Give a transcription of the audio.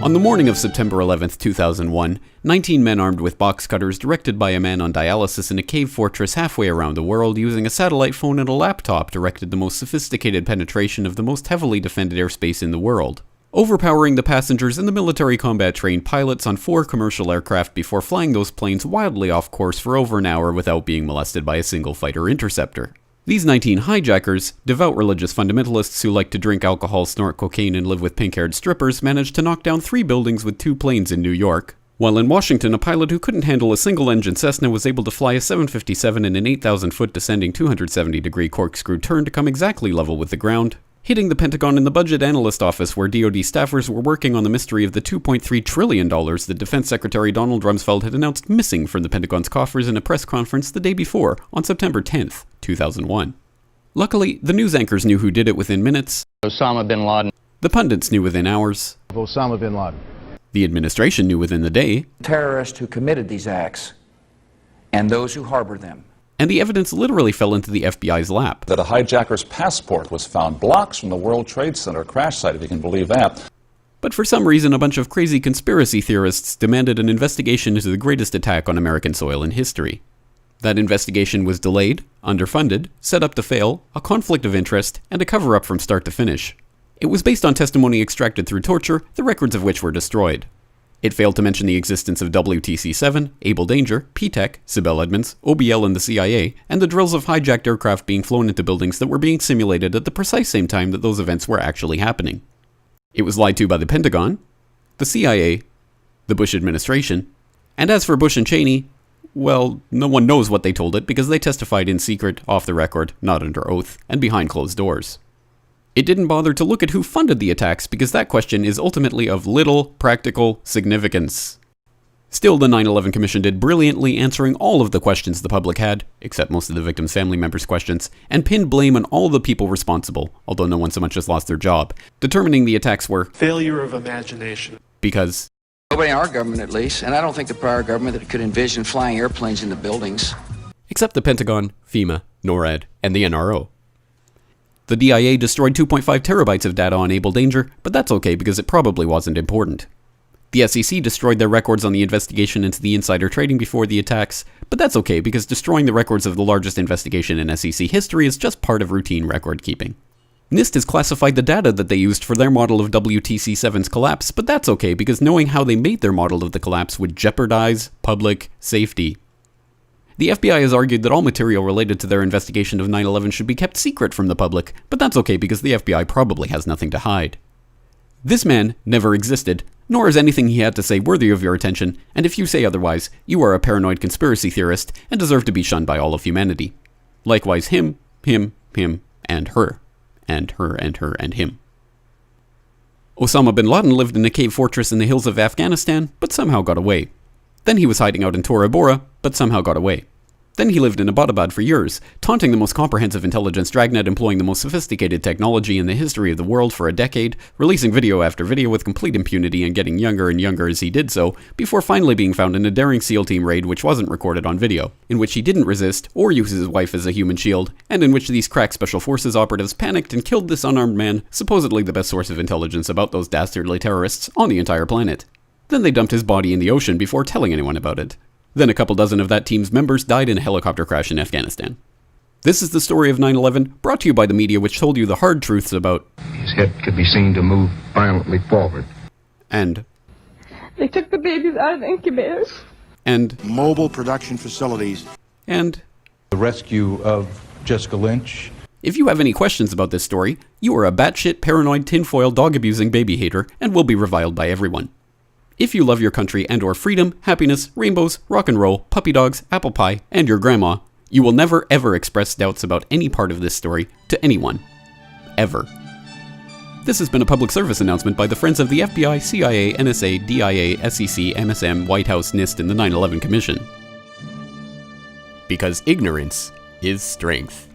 On the morning of September 11, 2001, 19 men armed with box cutters directed by a man on dialysis in a cave fortress halfway around the world using a satellite phone and a laptop directed the most sophisticated penetration of the most heavily defended airspace in the world, overpowering the passengers and the military combat-trained pilots on 4 commercial aircraft before flying those planes wildly off course for over an hour without being molested by a single fighter interceptor. These 19 hijackers, devout religious fundamentalists who like to drink alcohol, snort cocaine, and live with pink-haired strippers, managed to knock down 3 buildings with 2 planes in New York, while in Washington, a pilot who couldn't handle a single-engine Cessna was able to fly a 757 in an 8,000-foot descending 270-degree corkscrew turn to come exactly level with the ground, hitting the Pentagon in the budget analyst office where DoD staffers were working on the mystery of the $2.3 trillion that Defense Secretary Donald Rumsfeld had announced missing from the Pentagon's coffers in a press conference the day before, on September 10th, 2001. Luckily, the news anchors knew who did it within minutes. Osama bin Laden. The pundits knew within hours. Osama bin Laden. The administration knew within the day. Terrorists who committed these acts and those who harbor them. And the evidence literally fell into the FBI's lap. That a hijacker's passport was found blocks from the World Trade Center crash site, if you can believe that. But for some reason, a bunch of crazy conspiracy theorists demanded an investigation into the greatest attack on American soil in history. That investigation was delayed, underfunded, set up to fail, a conflict of interest, and a cover-up from start to finish. It was based on testimony extracted through torture, the records of which were destroyed. It failed to mention the existence of WTC-7, Able Danger, P-TECH, Sibel Edmonds, OBL and the CIA, and the drills of hijacked aircraft being flown into buildings that were being simulated at the precise same time that those events were actually happening. It was lied to by the Pentagon, the CIA, the Bush administration, and as for Bush and Cheney, well, no one knows what they told it because they testified in secret, off the record, not under oath, and behind closed doors. It didn't bother to look at who funded the attacks because that question is ultimately of little practical significance. Still, the 9/11 Commission did brilliantly answering all of the questions the public had, except most of the victims' family members' questions, and pinned blame on all the people responsible, although no one so much as lost their job, determining the attacks were failure of imagination. Because Nobody in our government, at least, and I don't think the prior government that could envision flying airplanes into buildings. Except the Pentagon, FEMA, NORAD, and the NRO. The DIA destroyed 2.5 terabytes of data on Able Danger, but that's okay because it probably wasn't important. The SEC destroyed their records on the investigation into the insider trading before the attacks, but that's okay because destroying the records of the largest investigation in SEC history is just part of routine record keeping. NIST has classified the data that they used for their model of WTC-7's collapse, but that's okay because knowing how they made their model of the collapse would jeopardize public safety. The FBI has argued that all material related to their investigation of 9/11 should be kept secret from the public, but that's okay because the FBI probably has nothing to hide. This man never existed, nor is anything he had to say worthy of your attention, and if you say otherwise, you are a paranoid conspiracy theorist and deserve to be shunned by all of humanity. Likewise him, and her. And her, and her, and him. Osama bin Laden lived in a cave fortress in the hills of Afghanistan, but somehow got away. Then he was hiding out in Tora Bora, but somehow got away. Then he lived in Abbottabad for years, taunting the most comprehensive intelligence dragnet employing the most sophisticated technology in the history of the world for a decade, releasing video after video with complete impunity and getting younger and younger as he did so, before finally being found in a daring SEAL team raid which wasn't recorded on video, in which he didn't resist or use his wife as a human shield, and in which these crack special forces operatives panicked and killed this unarmed man, supposedly the best source of intelligence about those dastardly terrorists on the entire planet. Then they dumped his body in the ocean before telling anyone about it. Then a couple dozen of that team's members died in a helicopter crash in Afghanistan. This is the story of 9/11, brought to you by the media which told you the hard truths about his head could be seen to move violently forward. And they took the babies out of the incubators. And mobile production facilities. And the rescue of Jessica Lynch. If you have any questions about this story, you are a batshit paranoid tinfoil dog-abusing baby hater and will be reviled by everyone. If you love your country and or freedom, happiness, rainbows, rock and roll, puppy dogs, apple pie, and your grandma, you will never ever express doubts about any part of this story to anyone. Ever. This has been a public service announcement by the Friends of the FBI, CIA, NSA, DIA, SEC, MSM, White House, NIST, and the 9/11 Commission. Because ignorance is strength.